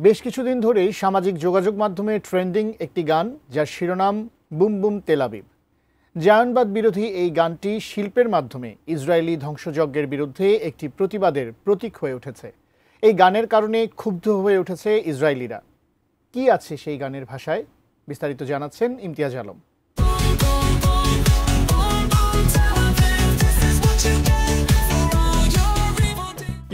বেশ কিছুদিন ধরেই সামাজিক যোগাযোগ মাধ্যমে ট্রেন্ডিং একটি গান যার শিরোনাম বুম বুম তেল আবিব। জায়নবাদ বিরোধী এই গানটি শিল্পের মাধ্যমে ইসরায়েলি ধ্বংসযজ্ঞের বিরুদ্ধে একটি প্রতিবাদের প্রতীক হয়ে উঠেছে। এই গানের কারণে ক্ষুব্ধ হয়ে উঠেছে ইসরায়েলিরা। কি আছে সেই গানের ভাষায়, বিস্তারিত জানাচ্ছেন ইমতিয়াজ আলম।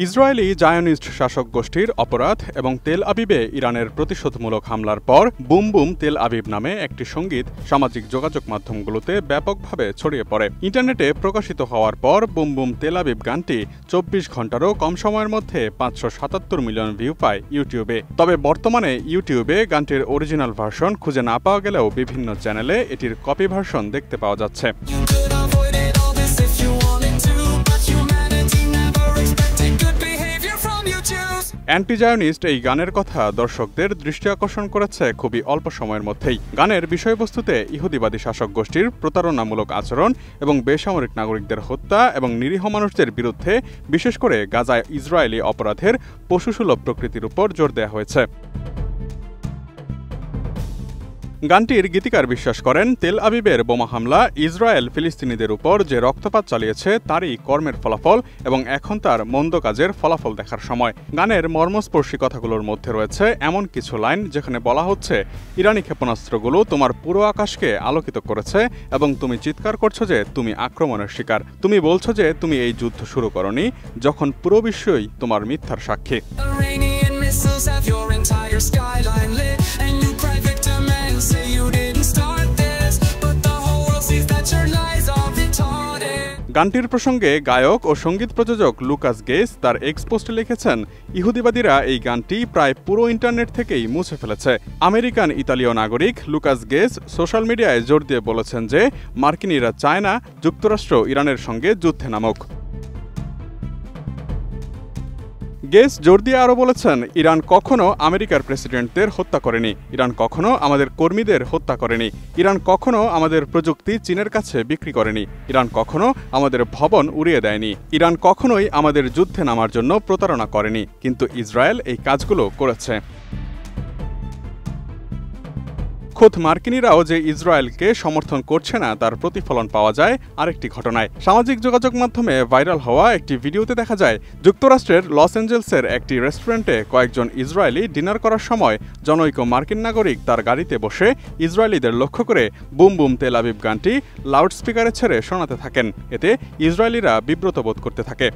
ইসরায়েলি জায়নিস্ট শাসক গোষ্ঠীর অপরাধ এবং তেল আবিবে ইরানের প্রতিশোধমূলক হামলার পর বুম বুম তেল আবিব নামে একটি সঙ্গীত সামাজিক যোগাযোগ মাধ্যমগুলোতে ব্যাপকভাবে ছড়িয়ে পড়ে। ইন্টারনেটে প্রকাশিত হওয়ার পর বুম বুম তেল আবিব গানটি ২৪ ঘন্টারও কম সময়ের মধ্যে ৫৭৭ মিলিয়ন ভিউ পায় ইউটিউবে। তবে বর্তমানে ইউটিউবে গানটির অরিজিনাল ভার্সন খুঁজে না পাওয়া গেলেও বিভিন্ন চ্যানেলে এটির কপি ভার্সন দেখতে পাওয়া যাচ্ছে। অ্যান্টি-জায়নিস্ট এই গানের কথা দর্শকদের দৃষ্টি আকর্ষণ করেছে খুবই অল্প সময়ের মধ্যেই। গানের বিষয়বস্তুতে ইহুদিবাদী শাসক গোষ্ঠীর প্রতারণামূলক আচরণ এবং বেসামরিক নাগরিকদের হত্যা এবং নিরীহ মানুষদের বিরুদ্ধে বিশেষ করে গাজায় ইসরায়েলি অপরাধের পশুসুলভ প্রকৃতির উপর জোর দেওয়া হয়েছে। গানটির গীতিকার বিশ্বাস করেন, তেল আবিবের বোমা হামলা ইসরায়েল ফিলিস্তিনিদের উপর যে রক্তপাত চালিয়েছে তারই কর্মের ফলাফল এবং এখন তার মন্দ কাজের ফলাফল দেখার সময়। গানের মর্মস্পর্শী কথাগুলোর মধ্যে রয়েছে এমন কিছু লাইন যেখানে বলা হচ্ছে, ইরানি ক্ষেপণাস্ত্রগুলো তোমার পুরো আকাশকে আলোকিত করেছে এবং তুমি চিৎকার করছো যে তুমি আক্রমণের শিকার। তুমি বলছো যে তুমি এই যুদ্ধ শুরু করনি, যখন পুরো বিশ্বই তোমার মিথ্যার সাক্ষী। গানটির প্রসঙ্গে গায়ক ও সঙ্গীত প্রযোজক লুকাস গেস তার এক্স পোস্টে লিখেছেন, ইহুদিবাদীরা এই গানটি প্রায় পুরো ইন্টারনেট থেকেই মুছে ফেলেছে। আমেরিকান ইতালীয় নাগরিক লুকাস গেস সোশ্যাল মিডিয়ায় জোর দিয়ে বলেছেন যে মার্কিনীরা চায় না যুক্তরাষ্ট্র ইরানের সঙ্গে যুদ্ধে নামুক। গেস জোর দিয়ে আরও বলেছেন, ইরান কখনো আমেরিকার প্রেসিডেন্টদের হত্যা করেনি, ইরান কখনো আমাদের কর্মীদের হত্যা করেনি, ইরান কখনো আমাদের প্রযুক্তি চীনের কাছে বিক্রি করেনি, ইরান কখনো আমাদের ভবন উড়িয়ে দেয়নি, ইরান কখনোই আমাদের যুদ্ধে নামার জন্য প্রতারণা করেনি, কিন্তু ইসরায়েল এই কাজগুলো করেছে। খোদ মার্কিনীরাও যে ইসরায়েলকে সমর্থন করছে না তার প্রতিফলন পাওয়া যায় আরেকটি ঘটনায়। সামাজিক যোগাযোগ মাধ্যমে ভাইরাল হওয়া একটি ভিডিওতে দেখা যায়, যুক্তরাষ্ট্রের লস অ্যাঞ্জেলসের একটি রেস্টুরেন্টে কয়েকজন ইসরায়েলি ডিনার করার সময় জনৈক মার্কিন নাগরিক তার গাড়িতে বসে ইসরায়েলিদের লক্ষ্য করে বুম বুম তেল আবিব গানটি লাউডস্পিকারে ছেড়ে শোনাতে থাকেন। এতে ইসরায়েলিরা বিব্রত বোধ করতে থাকে।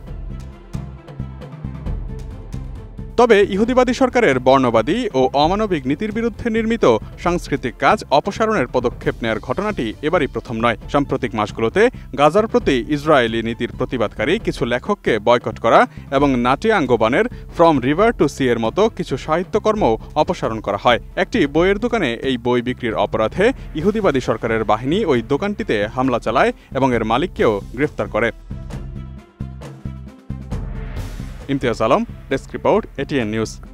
তবে ইহুদিবাদী সরকারের বর্ণবাদী ও অমানবিক নীতির বিরুদ্ধে নির্মিত সাংস্কৃতিক কাজ অপসারণের পদক্ষেপ নেয়ার ঘটনাটি এবারই প্রথম নয়। সাম্প্রতিক মাসগুলোতে গাজার প্রতি ইসরায়েলি নীতির প্রতিবাদকারী কিছু লেখককে বয়কট করা এবং নাটিয়া আঙ্গোবানের ফ্রম রিভার টু সি এর মতো কিছু সাহিত্যকর্ম অপসারণ করা হয়। একটি বইয়ের দোকানে এই বই বিক্রির অপরাধে ইহুদিবাদী সরকারের বাহিনী ওই দোকানটিতে হামলা চালায় এবং এর মালিককেও গ্রেফতার করে। Imtiaz Alam, desk report, ATN news.